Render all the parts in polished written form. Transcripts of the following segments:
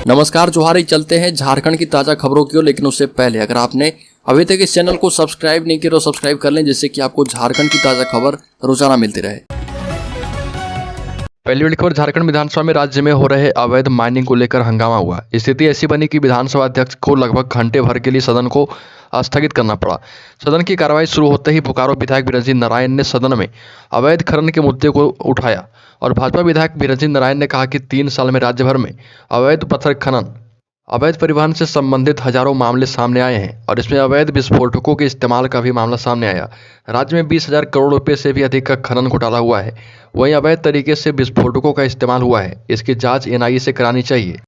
नमस्कार जोहार। चलते हैं झारखंड की ताज़ा खबरों की ओर, लेकिन उससे पहले अगर आपने अभी तक इस चैनल को सब्सक्राइब नहीं किया तो सब्सक्राइब कर लें, जिससे कि आपको झारखंड की ताज़ा खबर रोजाना मिलती रहे। पहली बड़ी खबर, झारखंड विधानसभा में राज्य में हो रहे अवैध माइनिंग को लेकर हंगामा हुआ। स्थिति ऐसी बनी कि विधानसभा अध्यक्ष को लगभग घंटे भर के लिए सदन को स्थगित करना पड़ा। सदन की कार्रवाई शुरू होते ही बोकारो विधायक बिरंजी नारायण ने सदन में अवैध खनन के मुद्दे को उठाया और भाजपा विधायक बिरंजी नारायण ने कहा कि 3 साल में राज्य भर में अवैध पत्थर खनन, अवैध परिवहन से संबंधित हजारों मामले सामने आए हैं और इसमें अवैध विस्फोटकों के इस्तेमाल का भी मामला सामने आया। राज्य में 20,000 करोड़ रुपए से भी अधिक का खनन घोटाला हुआ है। वहीं अवैध तरीके से विस्फोटकों का इस्तेमाल हुआ है। इसकी जांच एनआईए से करानी चाहिए।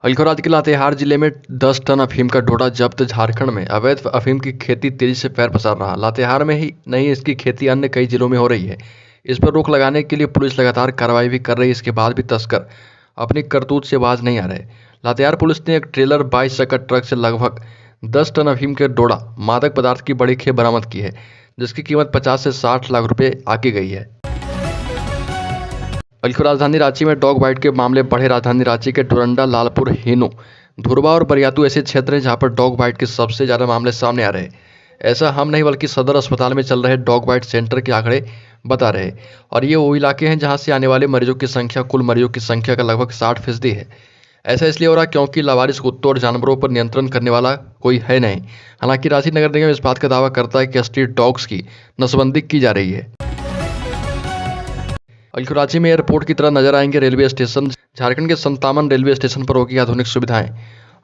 राज्य के लातेहार जिले में 10 टन अफीम का ढोड़ा जब्त। झारखंड में अवैध अफीम की खेती तेजी से पैर पसार रहा। लातेहार में ही नहीं, इसकी खेती अन्य कई जिलों में हो रही है। इस पर रोक लगाने के लिए पुलिस लगातार कार्रवाई भी कर रही है। इसके बाद भी तस्कर अपनी करतूत से बाज नहीं आ रहे। लातेहार पुलिस ने एक ट्रेलर 22 चक्का ट्रक से लगभग 10 टन अफीम के डोडा मादक पदार्थ की बड़ी खेप बरामद की है, जिसकी कीमत 50 से 60 लाख रुपए आकी गई है। राजधानी रांची में डॉग बाइट के मामले बढ़े। राजधानी रांची के डोरंडा, लालपुर, हेनू, धुरबा और बरियातू ऐसे क्षेत्र हैं जहां पर डॉग बाइट के सबसे ज्यादा मामले सामने आ रहे हैं। ऐसा हम नहीं बल्कि सदर अस्पताल में चल रहे डॉग बाइट सेंटर के आंकड़े बता रहे हैं। और ये वो इलाके हैं जहां से आने वाले मरीजों की संख्या कुल मरीजों की संख्या का लगभग 60% है। ऐसा इसलिए हो रहा क्योंकि लावारिस कुत्तों और जानवरों पर नियंत्रण करने वाला कोई है नहीं। हालांकि रांची नगर निगम इस बात का दावा करता है कि स्ट्रीट डॉग्स की नसबंदी की जा रही है। रांची में एयरपोर्ट की तरह नजर आएंगे रेलवे स्टेशन। झारखंड के 57 रेलवे स्टेशन पर होगी आधुनिक सुविधाएं।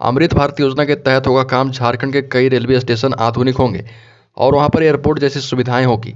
अमृत भारत योजना के तहत होगा काम। झारखंड के कई रेलवे स्टेशन आधुनिक होंगे और वहां पर एयरपोर्ट जैसी सुविधाएं होगी।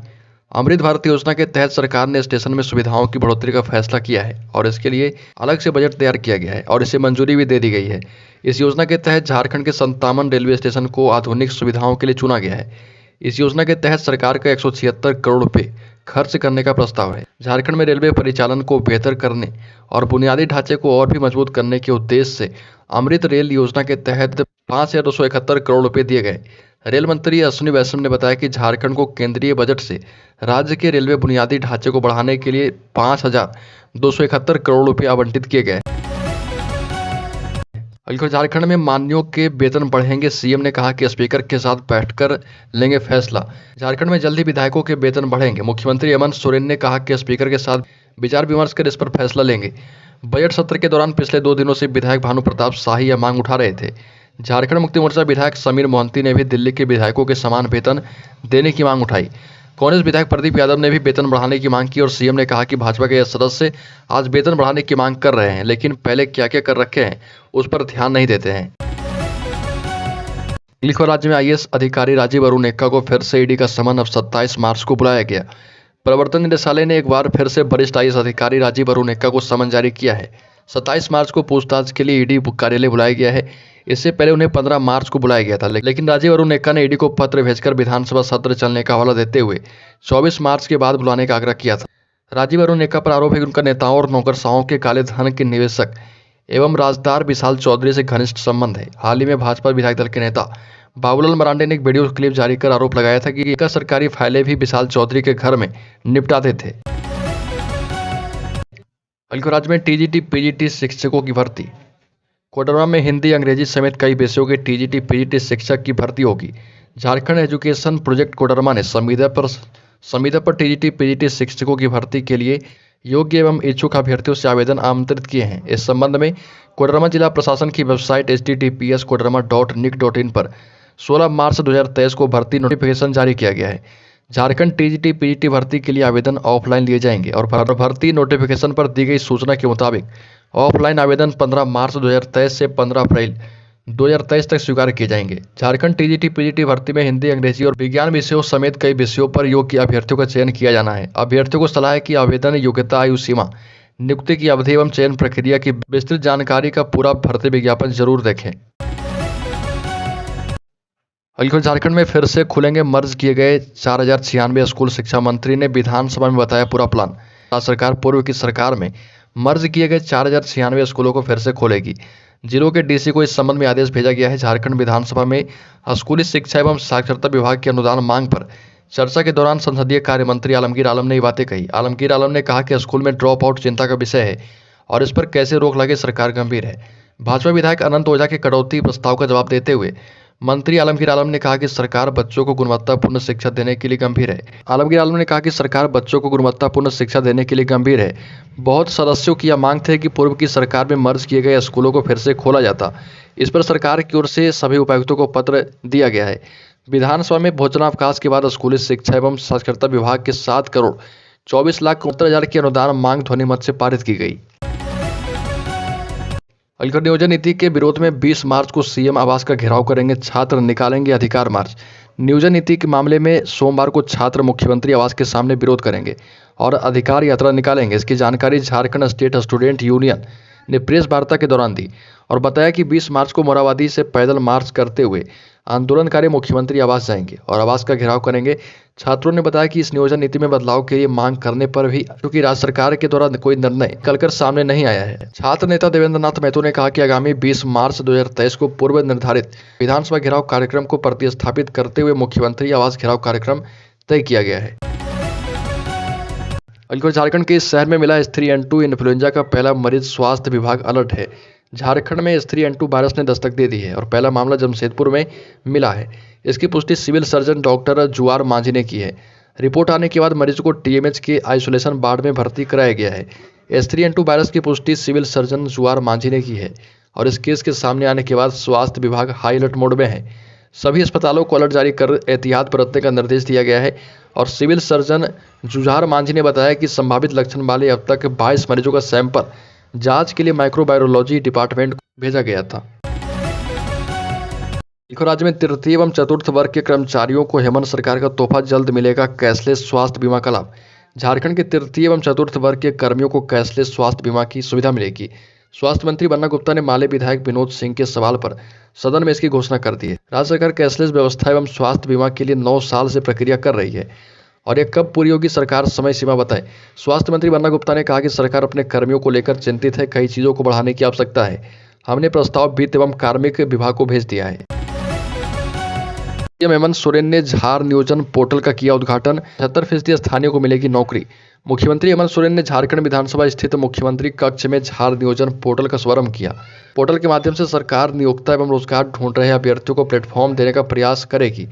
अमृत भारत योजना के तहत सरकार ने स्टेशन में सुविधाओं की बढ़ोतरी का फैसला किया है और इसके लिए अलग से बजट तैयार किया गया है और इसे मंजूरी भी दे दी गई है। इस योजना के तहत झारखंड के 57 रेलवे स्टेशन को आधुनिक सुविधाओं के लिए चुना गया है। इस योजना के तहत सरकार का 176 करोड़ रुपए खर्च करने का प्रस्ताव है। झारखंड में रेलवे परिचालन को बेहतर करने और बुनियादी ढांचे को और भी मजबूत करने के उद्देश्य से अमृत रेल योजना के तहत 5,271 करोड़ रुपए दिए गए। रेल मंत्री अश्विनी वैष्णव ने बताया कि झारखंड को केंद्रीय बजट से राज्य के रेलवे बुनियादी ढांचे को बढ़ाने के लिए 5,271 करोड़ रुपए आवंटित किए गए। झारखंड में माननीयों के वेतन बढ़ेंगे। सीएम ने कहा कि स्पीकर के साथ बैठकर लेंगे फैसला। झारखंड में जल्द ही विधायकों के वेतन बढ़ेंगे। मुख्यमंत्री हेमंत सोरेन ने कहा कि स्पीकर के साथ विचार विमर्श कर इस पर फैसला लेंगे। बजट सत्र के दौरान पिछले 2 दिनों से विधायक भानु प्रताप शाही यह मांग उठा रहे थे। झारखंड मुक्ति मोर्चा विधायक समीर मोहंती ने भी दिल्ली के विधायकों के समान वेतन देने की मांग उठाई। कांग्रेस विधायक प्रदीप यादव ने भी वेतन बढ़ाने की मांग की और सीएम ने कहा कि भाजपा के सदस्य आज वेतन बढ़ाने की मांग कर रहे हैं, लेकिन पहले क्या क्या कर रखे हैं उस पर ध्यान नहीं देते हैं। राज्य में आईएएस अधिकारी राजीव अरुण एक्का को फिर से ईडी का समन अब 27 मार्च को बुलाया गया। प्रवर्तन निदेशालय ने एक बार फिर से वरिष्ठ आईएएस अधिकारी राजीव अरुण एक्का को समन जारी किया है। 27 मार्च को पूछताछ के लिए ईडी कार्यालय बुलाया गया है। इससे पहले उन्हें 15 मार्च को बुलाया गया था, लेकिन राजीव अरुण एक्का ने ईडी को पत्र भेजकर विधानसभा सत्र चलने का हवाला देते हुए 24 मार्च के बाद बुलाने का आग्रह किया था। राजीव अरुण एक्का पर आरोप है कि उनका नेताओं और नौकरशाहों के काले धन के निवेशक एवं राजदार विशाल चौधरी से घनिष्ठ संबंध है। हाल ही में भाजपा विधायक दल के नेता बाबूलाल मरांडे ने एक वीडियो क्लिप जारी कर आरोप लगाया था कि एक्का सरकारी फाइलें भी विशाल चौधरी के घर में निपटाते थे। राज्य में टीजीटी पीजीटी शिक्षकों की भर्ती। कोडरमा में हिंदी, अंग्रेजी समेत कई विषयों के टीजीटी पीजीटी शिक्षक की भर्ती होगी। झारखंड एजुकेशन प्रोजेक्ट कोडरमा ने संविदा पर टीजीटी पीजीटी शिक्षकों की भर्ती के लिए योग्य एवं इच्छुक अभ्यर्थियों से आवेदन आमंत्रित किए हैं। इस संबंध में कोडरमा जिला प्रशासन की वेबसाइट https://koderma.nic.in पर 16 मार्च 2023 को भर्ती नोटिफिकेशन जारी किया गया है। झारखंड टीजीटी पीजीटी भर्ती के लिए आवेदन ऑफलाइन लिए जाएंगे और भर्ती नोटिफिकेशन पर दी गई सूचना के मुताबिक ऑफलाइन आवेदन 15 मार्च 2023 से 15 अप्रैल 2023 तक स्वीकार किए जाएंगे। झारखंड टीजीटी पीजीटी भर्ती में हिंदी, अंग्रेजी और विज्ञान विषयों समेत कई विषयों पर योग्य अभ्यर्थियों का चयन किया जाना है। अभ्यर्थियों को सलाह है कि आवेदन, योग्यता, आयु सीमा, नियुक्ति की अवधि एवं चयन प्रक्रिया की विस्तृत जानकारी का पूरा भर्ती विज्ञापन जरूर देखें। झारखंड में फिर से खुलेंगे मर्ज किए गए 4,096 स्कूल। शिक्षा मंत्री ने विधानसभा में बताया पूरा प्लान। सरकार पूर्व की सरकार में मर्ज किए गए 4,096 स्कूलों को फिर से खोलेगी। जिलों के डीसी को इस संबंध में आदेश भेजा गया है। झारखंड विधानसभा में स्कूली शिक्षा एवं साक्षरता विभाग की अनुदान मांग पर चर्चा के दौरान संसदीय कार्य मंत्री आलमगीर आलम ने ये बातें कही। आलमगीर आलम ने कहा कि स्कूल में ड्रॉप आउट चिंता का विषय है और इस पर कैसे रोक लगे, सरकार गंभीर है। भाजपा विधायक अनंत ओझा के कटौती प्रस्ताव का जवाब देते हुए मंत्री आलमगीर आलम ने कहा कि सरकार बच्चों को गुणवत्तापूर्ण शिक्षा देने के लिए गंभीर है। आलमगीर आलम ने कहा कि सरकार बच्चों को गुणवत्तापूर्ण शिक्षा देने के लिए गंभीर है। बहुत सदस्यों की यह मांग थी कि पूर्व की सरकार में मर्ज किए गए स्कूलों को फिर से खोला जाता। इस पर सरकार की ओर से सभी उपायुक्तों को पत्र दिया गया है। विधानसभा में भोजनावकाश के बाद स्कूली शिक्षा एवं साक्षरता विभाग के 7,24,69,000 की अनुदान मांग ध्वनिमत से पारित की गई। अलीगढ़ नियोजन नीति के विरोध में 20 मार्च को सीएम आवास का घेराव करेंगे छात्र, निकालेंगे अधिकार मार्च। नियोजन नीति के मामले में सोमवार को छात्र मुख्यमंत्री आवास के सामने विरोध करेंगे और अधिकार यात्रा निकालेंगे। इसकी जानकारी झारखंड स्टेट स्टूडेंट यूनियन ने प्रेस वार्ता के दौरान दी और बताया कि 20 मार्च को मोराबादी से पैदल मार्च करते हुए आंदोलनकारी मुख्यमंत्री आवास जाएंगे और आवास का घेराव करेंगे। छात्रों ने बताया कि इस नियोजन नीति में बदलाव के लिए मांग करने पर भी क्योंकि राज्य सरकार के द्वारा कोई निर्णय निकलकर सामने नहीं आया है। छात्र नेता देवेंद्र नाथ महतो ने कहा कि आगामी 20 मार्च 2023 को पूर्व निर्धारित विधानसभा घेराव कार्यक्रम को प्रतिस्थापित करते हुए मुख्यमंत्री आवास घेराव कार्यक्रम तय किया गया है। अलीगढ़ झारखंड के इस शहर में मिला H3N2 इन्फ्लुएंजा का पहला मरीज, स्वास्थ्य विभाग अलर्ट है। झारखंड में H3N2 वायरस ने दस्तक दे दी है और पहला मामला जमशेदपुर में मिला है। इसकी पुष्टि सिविल सर्जन डॉक्टर जुआर मांझी ने की है। रिपोर्ट आने के बाद मरीज को TMH के आइसोलेशन वार्ड में भर्ती कराया गया है। H3N2 वायरस की पुष्टि सिविल सर्जन जुआर मांझी ने की है और इस केस के सामने आने के बाद स्वास्थ्य विभाग हाई अलर्ट मोड में है। सभी अस्पतालों को अलर्ट जारी कर एहतियात बरतने का निर्देश दिया गया है और सिविल सर्जन जुझार मांझी ने बताया कि संभावित लक्षण वाले अब तक 22 मरीजों का सैंपल जांच के लिए माइक्रोबायोलॉजी डिपार्टमेंट को भेजा गया था। राज्य में तृतीय एवं चतुर्थ वर्ग के कर्मचारियों को हेमंत सरकार का तोहफा, जल्द मिलेगा कैशलेस स्वास्थ्य बीमा का लाभ। झारखंड के तृतीय एवं चतुर्थ वर्ग के कर्मियों को कैशलेस स्वास्थ्य बीमा की सुविधा मिलेगी। स्वास्थ्य मंत्री बन्ना गुप्ता ने माले विधायक विनोद सिंह के सवाल पर सदन में इसकी घोषणा कर दी है। राज्य सरकार कैशलेस व्यवस्था एवं स्वास्थ्य बीमा के लिए 9 साल से प्रक्रिया कर रही है और यह कब पूरी होगी, सरकार समय सीमा बताए। स्वास्थ्य मंत्री बन्ना गुप्ता ने कहा कि सरकार अपने कर्मियों को लेकर चिंतित है, कई चीजों को बढ़ाने की आवश्यकता है। हमने प्रस्ताव वित्त एवं कार्मिक विभाग को भेज दिया है। सीएम हेमंत सोरेन ने झार नियोजन पोर्टल का किया उद्घाटन, 75% स्थानीय को मिलेगी नौकरी। मुख्यमंत्री हेमंत सोरेन ने झारखंड विधानसभा स्थित मुख्यमंत्री कक्ष में झार नियोजन पोर्टल का शुभारंभ किया। पोर्टल के माध्यम से सरकार नियोक्ता एवं रोजगार ढूंढ रहे अभ्यर्थियों को प्लेटफॉर्म देने का प्रयास करेगी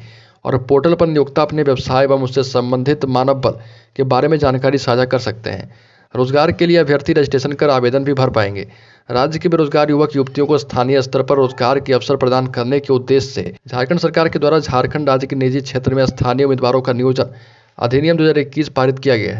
और पोर्टल पर नियोक्ता अपने व्यवसाय एवं उससे संबंधित मानव बल के बारे में जानकारी साझा कर सकते हैं। रोजगार के लिए अभ्यर्थी रजिस्ट्रेशन कर आवेदन भी भर पाएंगे। राज्य के बेरोजगार युवक युवतियों को स्थानीय स्तर पर रोजगार के अवसर प्रदान करने के उद्देश्य से झारखंड सरकार के द्वारा झारखंड राज्य के निजी क्षेत्र में स्थानीय उम्मीदवारों का नियोजन अधिनियम 2021 पारित किया गया है।